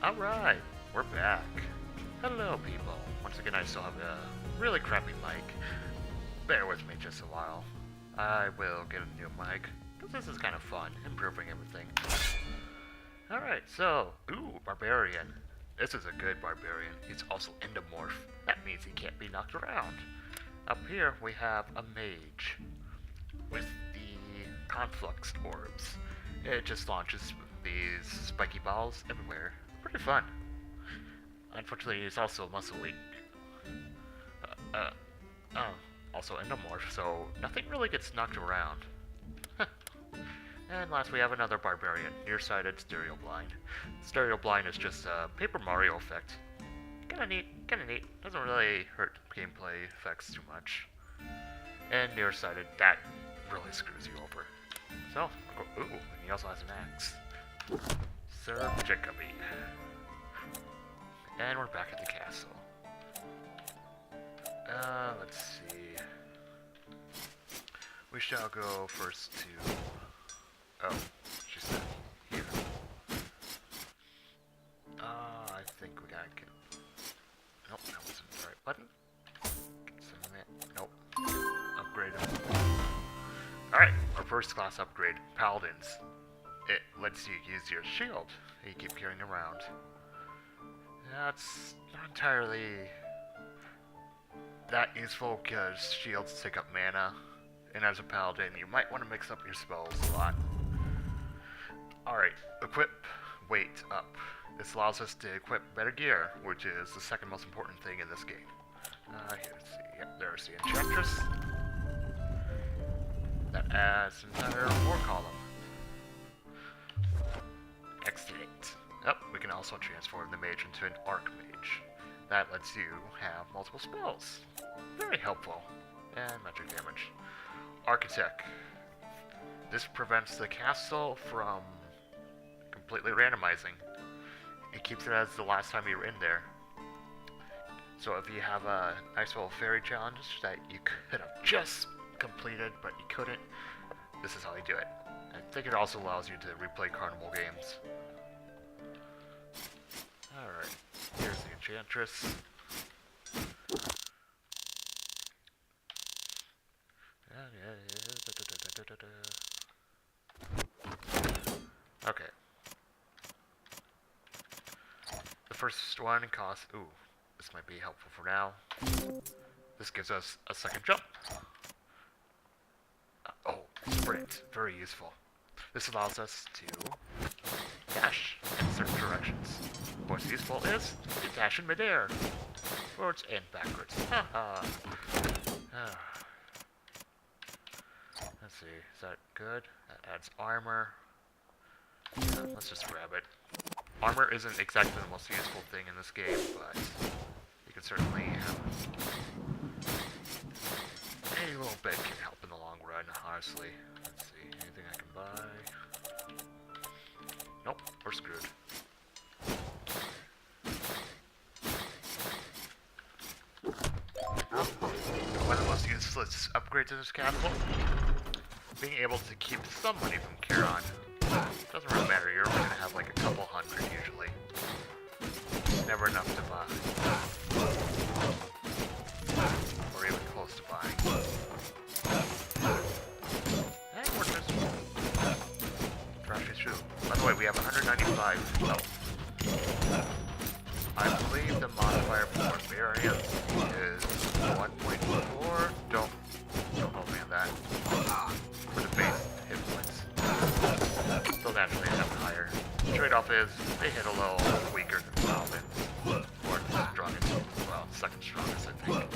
Alright, we're back. Hello, people. Once again, I still have a really crappy mic. Bear with me just a while. I will get a new mic, because this is kind of fun, improving everything. Alright, so, Barbarian. This is a good Barbarian. He's also endomorph. That means he can't be knocked around. Up here, we have a mage with the Conflux orbs. It just launches these spiky balls everywhere. Pretty fun. Unfortunately, he's also muscle weak. Also endomorph, so nothing really gets knocked around. And last we have another barbarian, nearsighted, stereo blind. Stereo blind is just a Paper Mario effect. Kinda neat. Doesn't really hurt gameplay effects too much. And nearsighted, that really screws you over. So, ooh, and he also has an axe. Sir Jacoby. And we're back at the castle. Let's see. We shall go first to... Oh, she said here. I think we gotta get... Nope, that wasn't the right button. Get some of that. Nope. Upgrade them. Alright, our first class upgrade, Paladins. It lets you use your shield that you keep carrying around. That's not entirely that useful because shields take up mana, and as a paladin you might want to mix up your spells a lot. Alright, equip weight up. This allows us to equip better gear, which is the second most important thing in this game. Here, let's see. Yep, there's the Enchantress. That adds an entire war column. Excellent. Oh, we can also transform the mage into an archmage. That lets you have multiple spells. Very helpful. And magic damage. Architect. This prevents the castle from completely randomizing. It keeps it as the last time you were in there. So if you have a nice little fairy challenge that you could have just completed, but you couldn't, this is how you do it. I think it also allows you to replay carnival games. Alright, here's the Enchantress. Okay. The first one costs... Ooh, this might be helpful for now. This gives us a second jump. Sprint. Very useful. This allows us to dash in certain directions. What's useful is to dash in midair. Forwards and backwards. Haha. Let's see. Is that good? That adds armor. Yeah, let's just grab it. Armor isn't exactly the most useful thing in this game, but you can certainly a little bit can help in the long run, honestly. Let's see, anything I can buy? Nope, we're screwed. One of the most useless upgrades in this castle, being able to keep some money from Charon. Doesn't really matter, you're only gonna have like a couple hundred usually. Never enough to buy. Or even close to buying. And we're just crashing through. By the way, we have 195 health. I believe the modifier for Barbarian is 1.4. Don't hold me on that. For the base hit points. They'll naturally end up higher. Trade-off is they hit a little weaker than Paladins. Or the strongest. Well, second strongest, I think.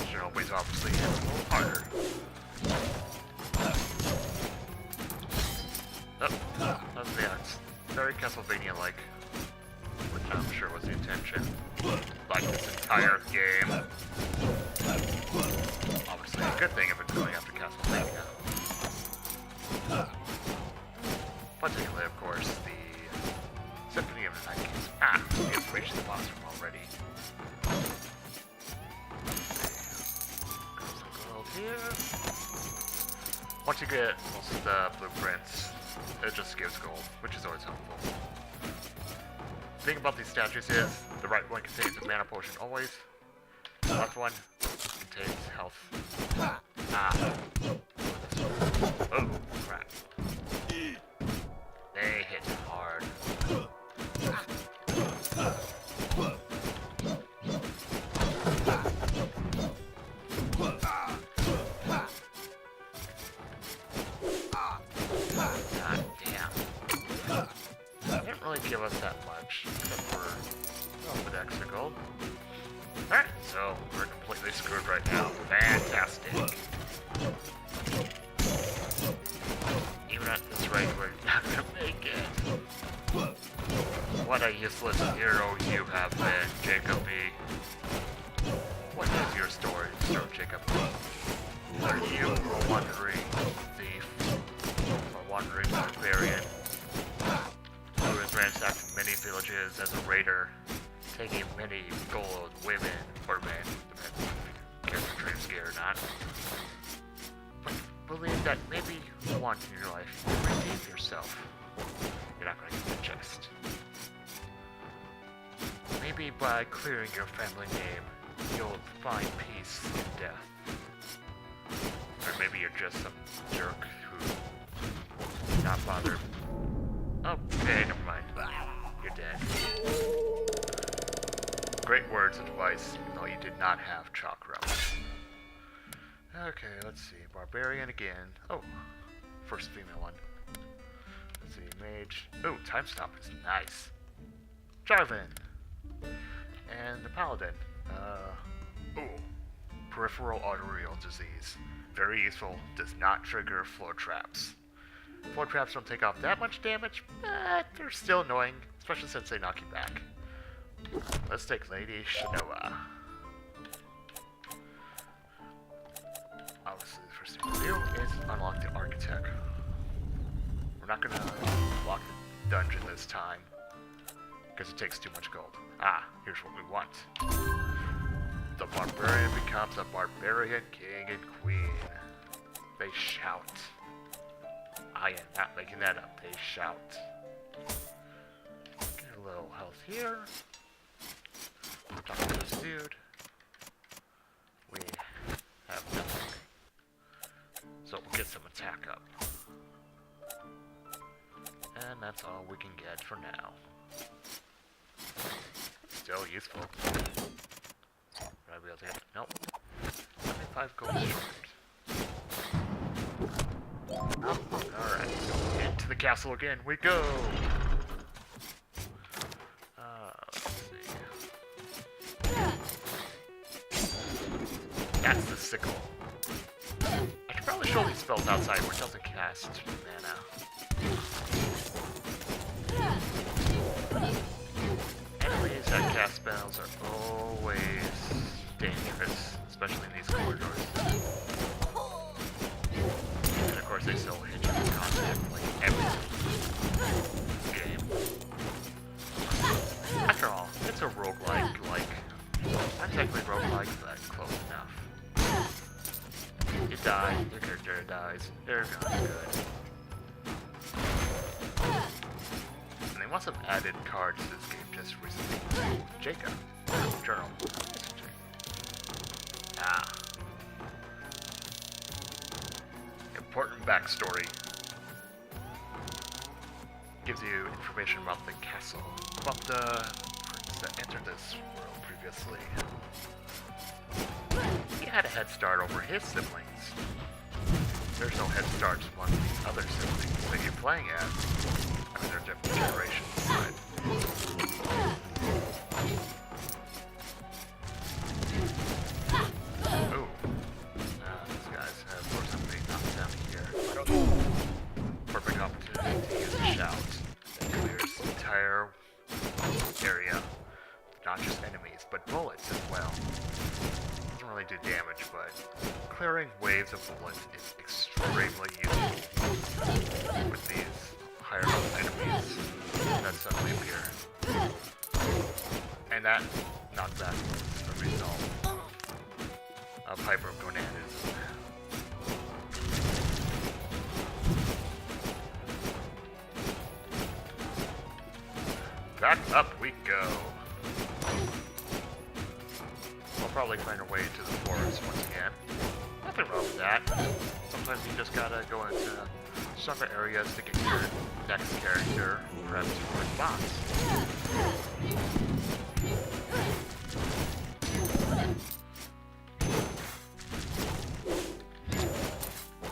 Shinobi's obviously hit a little harder. Oh, yeah, it's very Castlevania-like. Which I'm sure was the intention. Like this entire game. Obviously a good thing if it's going after Castlevania. Particularly, of course, the Symphony of the Night Kings. We have reached the boss room already. Gold here. Once you get most of the blueprints, it just gives gold, which is always helpful. thing about these statues is the right one contains a mana potion always. The left one contains health. Ah. Oh, crap. They hit hard. God damn. They didn't really give us that much, except for an extra gold. Alright, so we're completely screwed right now. Fantastic. Even at this rate, we're not gonna make it. What a useless hero you have been, Jacob B. What is your story, Sir Jacob B? Are you a wandering thief? A wandering barbarian who has ransacked many villages as a raider, taking many gold, women, or men, depends if character train's gay or not. But believe that maybe you want in your life to redeem yourself. You're not going to get the chest. Maybe by clearing your family name, you'll find peace in death. Or maybe you're just some jerk who not bothered. Okay, never mind. You're dead. Great words of advice, even though you did not have chalk relish. Okay, let's see. Barbarian again. Oh, first female one. Let's see. Mage. Oh, time stop is nice. Jarvan. And the paladin. Oh, peripheral arterial disease. Very useful. Does not trigger floor traps. Floor traps don't take off that much damage, but they're still annoying, especially since they knock you back. Let's take Lady Shanoa. Obviously, the first thing to do is unlock the Architect. We're not gonna unlock the dungeon this time, because it takes too much gold. Ah, here's what we want. The Barbarian becomes a Barbarian King and Queen. They shout. I am not making that up. They shout. Get a little health here. Talk to this dude. We have nothing. So we'll get some attack up. And that's all we can get for now. Still useful. Would I be able to get it? Nope. 75 gold short. Alright, so into the castle again we go! Let's see. That's the sickle. I should probably show these spells outside where it doesn't cast mana. Enemies that cast spells are always dangerous, especially in these corridors. And of course they still hit you constantly every game. After all, it's a roguelike, not technically roguelike, but close enough. You die, your character dies, they're gone good. And they want some added cards to this game just recently. Jacob. Journal. Ah. Important backstory. Gives you information about the castle, about the prince that entered this world previously. He had a head start over his siblings. There's no head starts among the other siblings that you're playing as. I mean, they're different generations, but... Ooh. These guys have forced something knocked down here. Perfect opportunity to use a shout. That clears the entire area. Not just enemies, but bullets as well. Doesn't really do damage, but clearing waves of bullets is extremely useful with these higher level enemies that suddenly appear. And that knockback was the result of hypergonadism. back up we go. We'll probably find our way to the forest once again. Nothing wrong with that. Sometimes you just gotta go into stronger areas to get your next character prepped for a boss.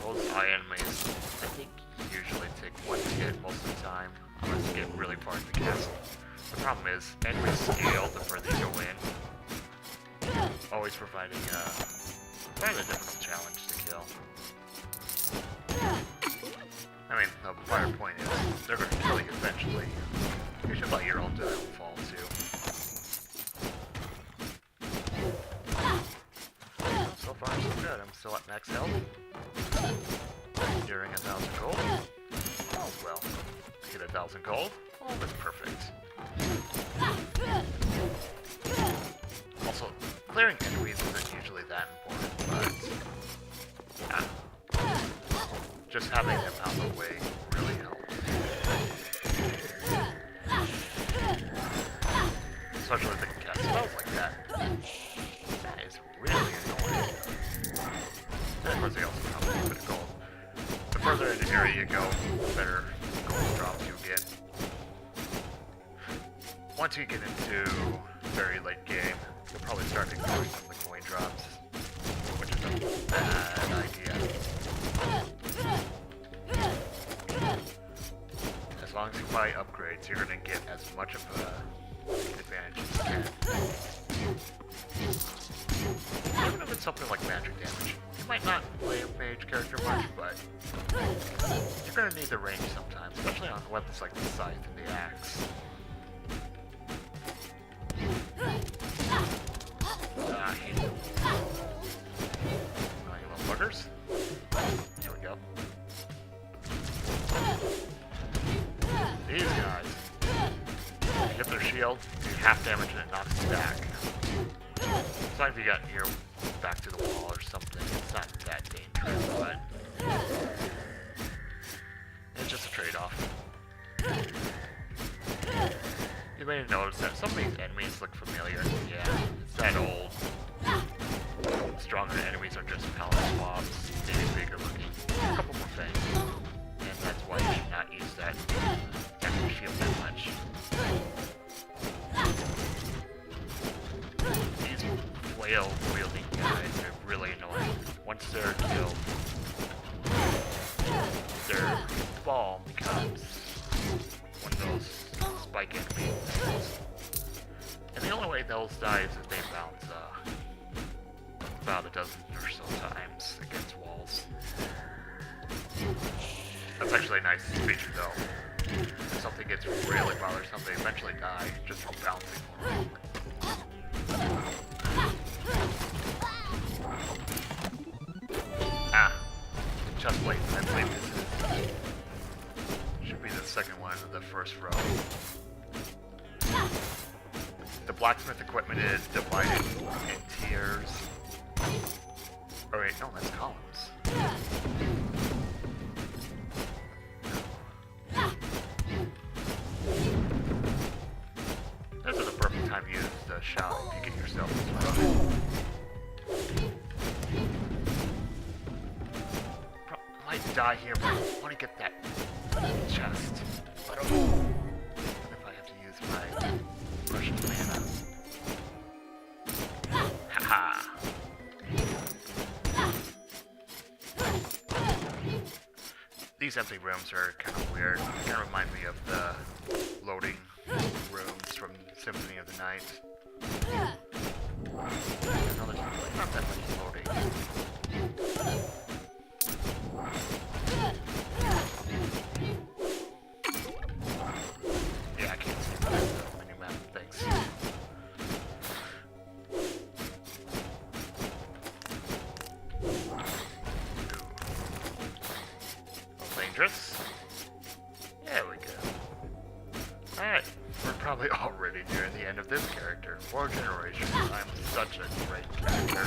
Those eye enemies, I think, usually take one hit most of the time, unless you get really far in the castle. The problem is, enemies scale the further you go in, always providing quite a difficult challenge to kill. I mean, the entire point is, they're going to kill you eventually. You should let your own fall too. Well, so far so good. I'm still at max health. During 1,000 gold. Oh well. Get 1,000 gold. Oh, that's perfect. Also, clearing enemies isn't usually that important, but just having them out of the way really helps. Especially if they can cast spells like that. That is really annoying. And of course they also come with a bit of gold. The further into the area you go, the better gold drops you get. Once you get into very late game, you'll probably start ignoring some of the coin drops, which is a bad idea. As long as you buy upgrades, you're going to get as much of a advantage as you can. Even if it's something like magic damage. You might not play a mage character much, but you're going to need the range sometimes, especially on weapons like the scythe and the axe. I hate them. Oh, you little buggers. Here we go. These guys. You hit their shield, you half damage and it knocks you back. Sometimes you got your back to the wall or something. It's not that dangerous, but it's just a trade-off. You may have noticed that some of these enemies look familiar. Yeah, it's that old. Stronger enemies are just power swabs, maybe bigger looking. A couple more things. And that's why you should not use that enemy shield that much. These flail-wielding guys are really annoying. Once they're killed, their ball becomes one of those spike enemies. And the only way those die is if they bounce about a dozen or so times against walls. That's actually a nice feature though. If something gets really bothersome, they eventually die just from bouncing forward. Chest plate. I believe this should be the second one of the first row. The blacksmith equipment is divided in tiers. Oh wait, no, that's columns. This is the perfect time to use the shout if you get yourself this row. Die here, but I want to get that chest. But if I have to use my Russian mana. Haha. These empty rooms are kind of weird. They kind of remind me of the loading rooms from Symphony of the Night. No, there's not that much loading. Yeah, I can't see the mini-map, thanks. Dangerous. There we go. Alright, we're probably already near the end of this character. 4 generations. I'm such a great character.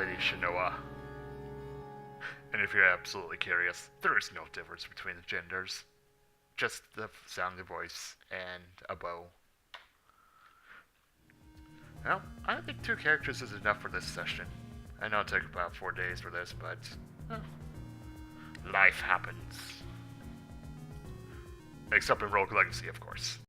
Lady Shinoa. And if you're absolutely curious, there is no difference between the genders. Just the sound of the voice and a bow. Well, I think 2 characters is enough for this session. I know it took about 4 days for this, but well, life happens. Except in Rogue Legacy, of course.